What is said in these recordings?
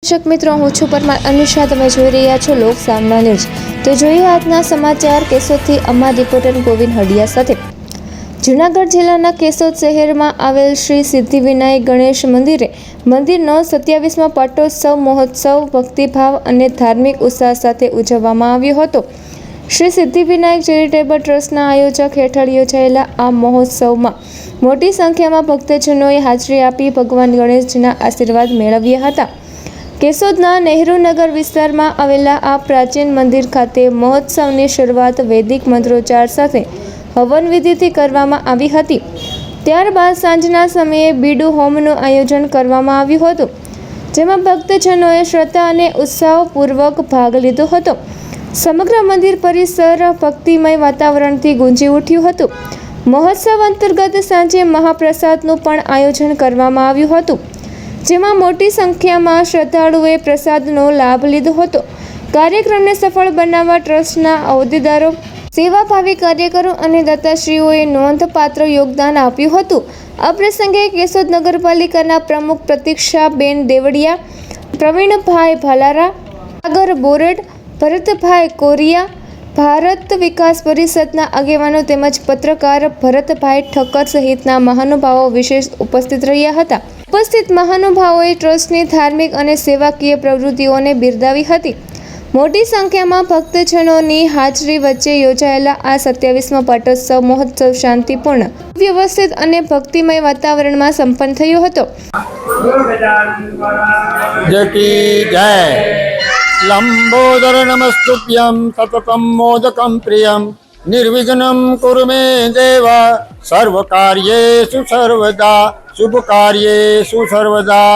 દર્શક મિત્રો, હું છું પરમાર અનુષા. તમે જોઈ રહ્યા છો લોક સામના ન્યૂઝ. તો જોઈએ આજના સમાચાર કેશોદથી અમારા રિપોર્ટર ગોવિંદ હડિયા સાથે. જૂનાગઢ જિલ્લાના કેશોદ શહેરમાં આવેલ શ્રી સિદ્ધિવિનાયક ગણેશ મંદિરનો 27મા પાટોત્સવ મહોત્સવ ભક્તિભાવ અને ધાર્મિક ઉત્સાહ સાથે ઉજવવામાં આવ્યો હતો. શ્રી સિદ્ધિવિનાયક ચેરિટેબલ ટ્રસ્ટના આયોજક હેઠળ યોજાયેલા આ મહોત્સવમાં મોટી સંખ્યામાં ભક્તજનોએ હાજરી આપી ભગવાન ગણેશજીના આશીર્વાદ મેળવ્યા હતા. કેશોદના નહેરુનગર વિસ્તારમાં આવેલા આ પ્રાચીન મંદિર ખાતે મહોત્સવની શરૂઆત વૈદિક મંત્રોચ્ચાર સાથે હવન વિધિથી કરવામાં આવી હતી. ત્યારબાદ સાંજના સમયે બીડુ હોમનું આયોજન કરવામાં આવ્યું હતું, જેમાં ભક્તજનોએ શ્રદ્ધા અને ઉત્સાહપૂર્વક ભાગ લીધો હતો. સમગ્ર મંદિર પરિસર ભક્તિમય વાતાવરણથી ગુંજી ઉઠ્યું હતું. મહોત્સવ અંતર્ગત સાંજે મહાપ્રસાદનું પણ આયોજન કરવામાં આવ્યું હતું, જેમાં મોટી સંખ્યામાં શ્રદ્ધાળુઓએ પ્રસાદનો લાભ લીધો હતો. કાર્યક્રમને સફળ બનાવવા ટ્રસ્ટના હોદ્દેદારો, સેવાભાવી કાર્યકરો અને દાતાશ્રીઓએ નોંધપાત્ર યોગદાન આપ્યું હતું. આ પ્રસંગે કેશોદ નગરપાલિકાના પ્રમુખ પ્રતીક્ષાબેન દેવડિયા, પ્રવીણભાઈ ભાલારા, સાગર બોરડ, ભરતભાઈ કોરિયા, ભારત વિકાસ પરિષદના આગેવાનો તેમજ પત્રકાર ભરતભાઈ ઠક્કર સહિતના મહાનુભાવો વિશેષ ઉપસ્થિત રહ્યા હતા. ઉપસ્થિત મહાનુભાવોએ ટ્રસ્ટની ધાર્મિક અને સેવાકીય પ્રવૃત્તિઓને બિરદાવી હતી. મોટી સંખ્યામાં ભક્તજનોની હાજરી વચ્ચે યોજાયેલા આ 27મા પાટોત્સવ મહોત્સવ શાંતિપૂર્ણ, વ્યવસ્થિત અને ભક્તિમય વાતાવરણમાં સંપન્ન થયો હતો. લંબોદર નમસ્તુભ્યં સતતમ મોદકમ પ્રિયમ નિર્વિઘ્નમ કુરુ મે દેવ સર્વકાર્યેષુ સર્વદા શુભ કાર્યેષુ સર્વદા.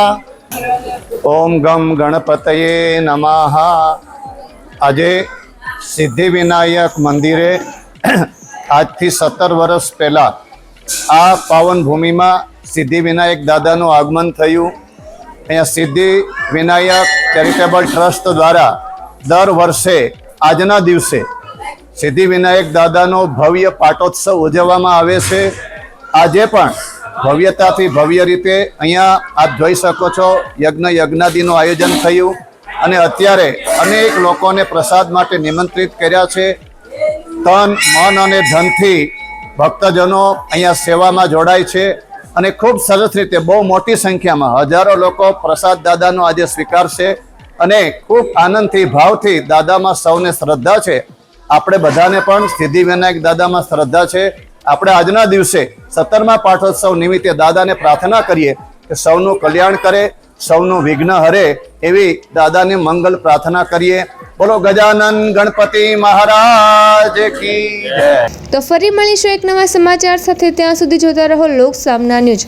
ઓમ ગમ ગણપતયે નમઃ. આજે સિદ્ધિવિનાયક મંદિરે આજથી 17 વર્ષ પહેલાં આ પાવન ભૂમિમાં સિદ્ધિવિનાયક દાદાનું આગમન થયું. અહીંયા સિદ્ધિવિનાયક ચેરિટેબલ ટ્રસ્ટ દ્વારા દર વર્ષે આજના દિવસે સિદ્ધિવિનાયક દાદાનો ભવ્ય પાટોત્સવ ઉજવવામાં આવે છે. આજે પણ ભવ્યતાથી ભવ્ય રીતે અહીંયા આપ જોઈ શકો છો યજ્ઞાદિનું આયોજન થયું અને અત્યારે અનેક લોકોને પ્રસાદ માટે નિમંત્રિત કર્યા છે. તન, મન અને ધનથી ભક્તજનો અહીંયા સેવામાં જોડાય છે અને ખૂબ સરસ રીતે બહુ મોટી સંખ્યામાં હજારો લોકો પ્રસાદ દાદાનો આજે સ્વીકારશે અને ખૂબ આનંદથી ભાવથી દાદામાં સૌને શ્રદ્ધા છે. આપણે બધાને પણ સિદ્ધિવિનાયક દાદામાં શ્રદ્ધા છે. આપણે આજના દિવસે 17મા પાઠોત્સવ નિમિત્તે દાદાને પ્રાર્થના કરીએ કે સૌનું કલ્યાણ કરે, સૌનું વિઘ્ન હરે, એવી દાદાને મંગલ પ્રાર્થના કરીએ. બોલો ગજાનન ગણપતિ મહારાજ કી જય. તો ફરી મળીશું એક નવા સમાચાર સાથે. ત્યાં સુધી જોતા રહો લોક સામના ન્યૂઝ.